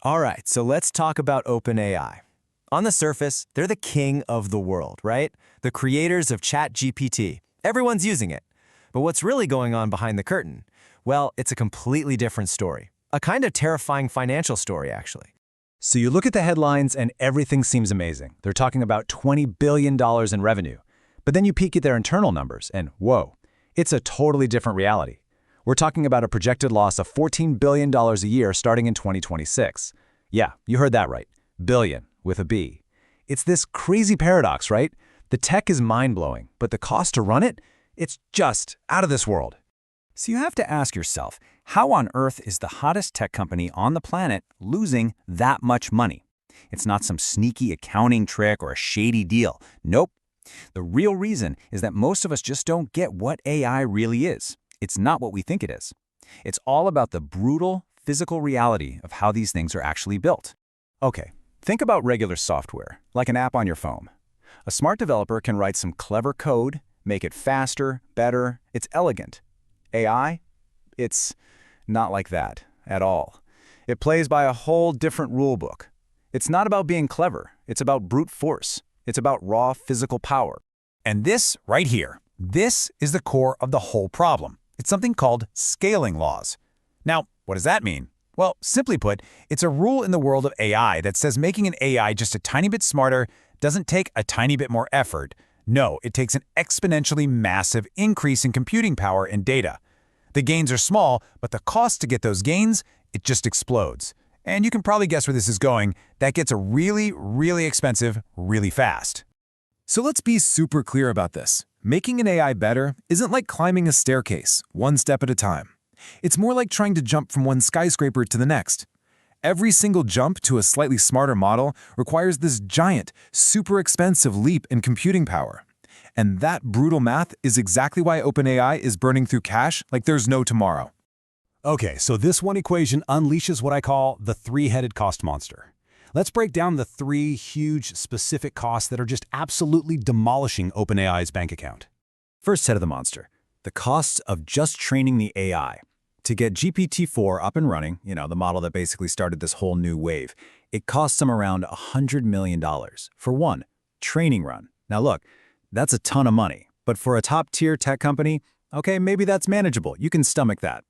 All right, so let's talk about OpenAI. On the surface, they're the king of the world, right? The creators of ChatGPT. Everyone's using it. But what's really going on behind the curtain? Well, it's a completely different story. A kind of terrifying financial story, actually. So you look at the headlines and everything seems amazing. They're talking about $20 billion in revenue. But then you peek at their internal numbers and whoa, it's a totally different reality. We're talking about a projected loss of $14 billion a year starting in 2026. Yeah, you heard that right. Billion with a B. It's this crazy paradox, right? The tech is mind-blowing, but the cost to run it, it's just out of this world. So you have to ask yourself, how on earth is the hottest tech company on the planet losing that much money? It's not some sneaky accounting trick or a shady deal. Nope. The real reason is that most of us just don't get what AI really is. It's not what we think it is. It's all about the brutal, physical reality of how these things are actually built. Okay, think about regular software, like an app on your phone. A smart developer can write some clever code, make it faster, better, it's elegant. AI? It's not like that at all. It plays by a whole different rule book. It's not about being clever, it's about brute force. It's about raw physical power. And this right here, this is the core of the whole problem. It's something called scaling laws. Now, what does that mean? Well, simply put, it's a rule in the world of AI that says making an AI just a tiny bit smarter doesn't take a tiny bit more effort. No, it takes an exponentially massive increase in computing power and data. The gains are small, but the cost to get those gains, it just explodes. And you can probably guess where this is going. That gets really, really expensive really fast. So let's be super clear about this. Making an AI better isn't like climbing a staircase, one step at a time. It's more like trying to jump from one skyscraper to the next. Every single jump to a slightly smarter model requires this giant, super expensive leap in computing power. And that brutal math is exactly why OpenAI is burning through cash like there's no tomorrow. Okay, so this one equation unleashes what I call the three-headed cost monster. Let's break down the three huge specific costs that are just absolutely demolishing OpenAI's bank account. First head of the monster, the costs of just training the AI. To get GPT-4 up and running, the model that basically started this whole new wave, it costs them around $100 million for one training run. Now look, that's a ton of money, but for a top-tier tech company, okay, maybe that's manageable. You can stomach that.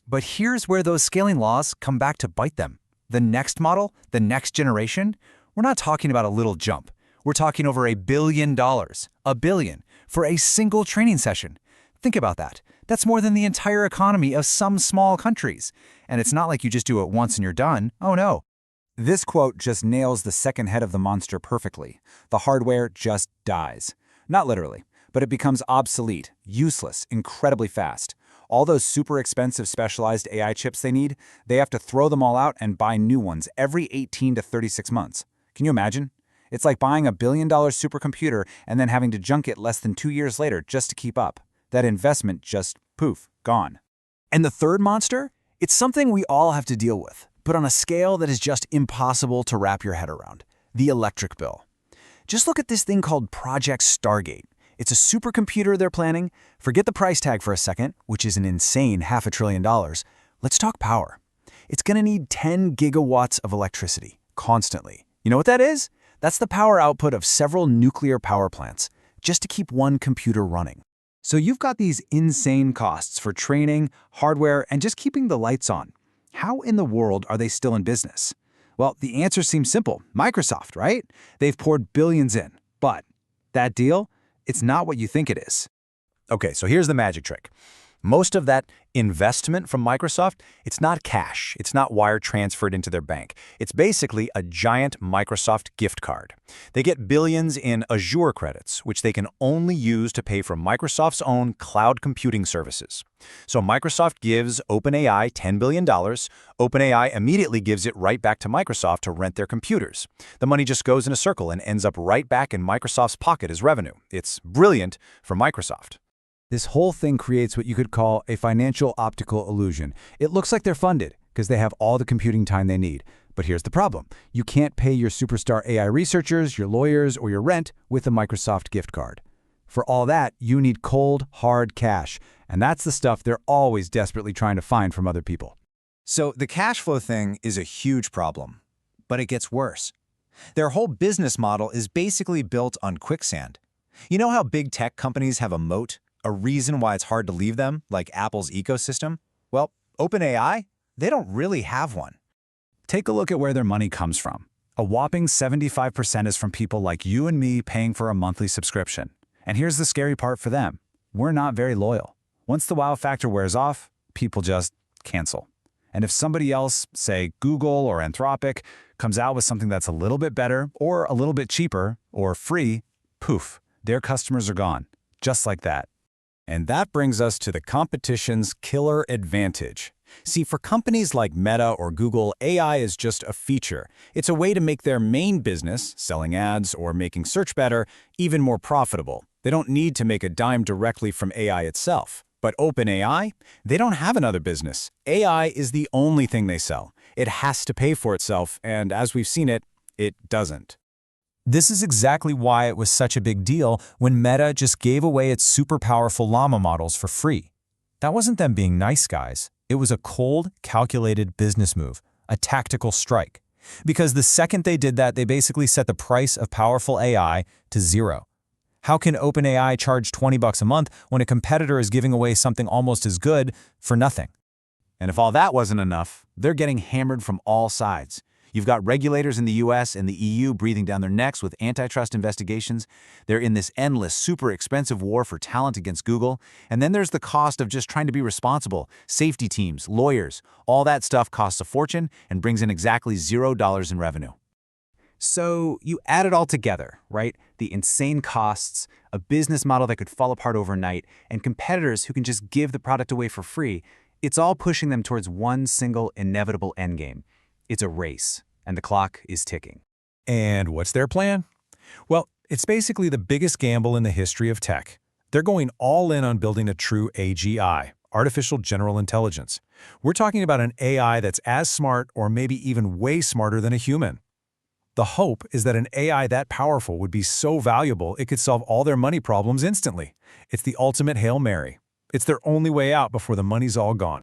But here's where those scaling laws come back to bite them. The next model, the next generation, we're not talking about a little jump. We're talking over $1 billion, $1 billion, for a single training session. Think about that. That's more than the entire economy of some small countries. And it's not like you just do it once and you're done. Oh no. This quote just nails the second head of the monster perfectly. The hardware just dies. Not literally, but it becomes obsolete, useless, incredibly fast. All those super expensive specialized AI chips they need, they have to throw them all out and buy new ones every 18 to 36 months. Can you imagine? It's like buying $1 billion supercomputer and then having to junk it less than 2 years later just to keep up. That investment just, poof, gone. And the third monster? It's something we all have to deal with, but on a scale that is just impossible to wrap your head around. The electric bill. Just look at this thing called Project Stargate. It's a supercomputer they're planning. Forget the price tag for a second, which is an insane $500 billion. Let's talk power. It's going to need 10 gigawatts of electricity, constantly. You know what that is? That's the power output of several nuclear power plants, just to keep one computer running. So you've got these insane costs for training, hardware, and just keeping the lights on. How in the world are they still in business? Well, the answer seems simple. Microsoft, right? They've poured billions in. But that deal? It's not what you think it is. Okay, so here's the magic trick. Most of that investment from Microsoft, it's not cash. It's not wire transferred into their bank. It's basically a giant Microsoft gift card. They get billions in Azure credits, which they can only use to pay for Microsoft's own cloud computing services. So Microsoft gives OpenAI $10 billion. OpenAI immediately gives it right back to Microsoft to rent their computers. The money just goes in a circle and ends up right back in Microsoft's pocket as revenue. It's brilliant for Microsoft. This whole thing creates what you could call a financial optical illusion. It looks like they're funded because they have all the computing time they need. But here's the problem. You can't pay your superstar AI researchers, your lawyers, or your rent with a Microsoft gift card. For all that, you need cold, hard cash. And that's the stuff they're always desperately trying to find from other people. So the cash flow thing is a huge problem, but it gets worse. Their whole business model is basically built on quicksand. You know how big tech companies have a moat, a reason why it's hard to leave them, like Apple's ecosystem? Well, OpenAI, they don't really have one. Take a look at where their money comes from. A whopping 75% is from people like you and me paying for a monthly subscription. And here's the scary part for them. We're not very loyal. Once the wow factor wears off, people just cancel. And if somebody else, say Google or Anthropic, comes out with something that's a little bit better or a little bit cheaper or free, poof, their customers are gone. Just like that. And that brings us to the competition's killer advantage. See, for companies like Meta or Google, AI is just a feature. It's a way to make their main business, selling ads or making search better, even more profitable. They don't need to make a dime directly from AI itself. But OpenAI, they don't have another business. AI is the only thing they sell. It has to pay for itself, and as we've seen it doesn't. This is exactly why it was such a big deal when Meta just gave away its super powerful Llama models for free. That wasn't them being nice guys. It was a cold, calculated business move, a tactical strike. Because the second they did that, they basically set the price of powerful AI to zero. How can OpenAI charge $20 a month when a competitor is giving away something almost as good for nothing? And if all that wasn't enough, they're getting hammered from all sides. You've got regulators in the US and the EU breathing down their necks with antitrust investigations. They're in this endless, super expensive war for talent against Google. And then there's the cost of just trying to be responsible. Safety teams, lawyers, all that stuff costs a fortune and brings in exactly $0 in revenue. So you add it all together, right? The insane costs, a business model that could fall apart overnight, and competitors who can just give the product away for free. It's all pushing them towards one single inevitable endgame. It's a race, and the clock is ticking. And what's their plan? Well, it's basically the biggest gamble in the history of tech. They're going all in on building a true AGI, artificial general intelligence. We're talking about an AI that's as smart or maybe even way smarter than a human. The hope is that an AI that powerful would be so valuable it could solve all their money problems instantly. It's the ultimate Hail Mary. It's their only way out before the money's all gone.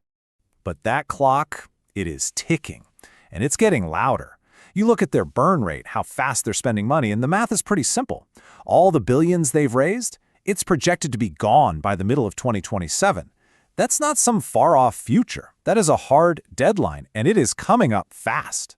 But that clock, it is ticking. And it's getting louder. You look at their burn rate, how fast they're spending money, and the math is pretty simple. All the billions they've raised, it's projected to be gone by the middle of 2027. That's not some far-off future. That is a hard deadline, and it is coming up fast.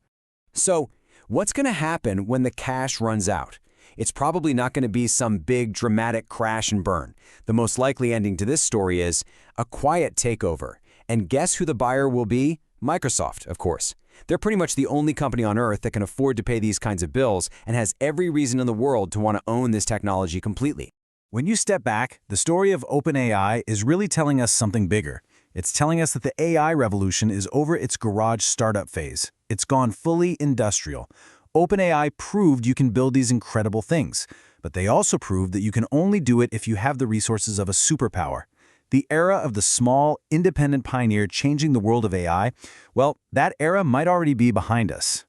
So what's going to happen when the cash runs out? It's probably not going to be some big dramatic crash and burn. The most likely ending to this story is a quiet takeover. And guess who the buyer will be? Microsoft, of course. They're pretty much the only company on Earth that can afford to pay these kinds of bills and has every reason in the world to want to own this technology completely. When you step back, the story of OpenAI is really telling us something bigger. It's telling us that the AI revolution is over its garage startup phase. It's gone fully industrial. OpenAI proved you can build these incredible things, but they also proved that you can only do it if you have the resources of a superpower. The era of the small, independent pioneer changing the world of AI, well, that era might already be behind us.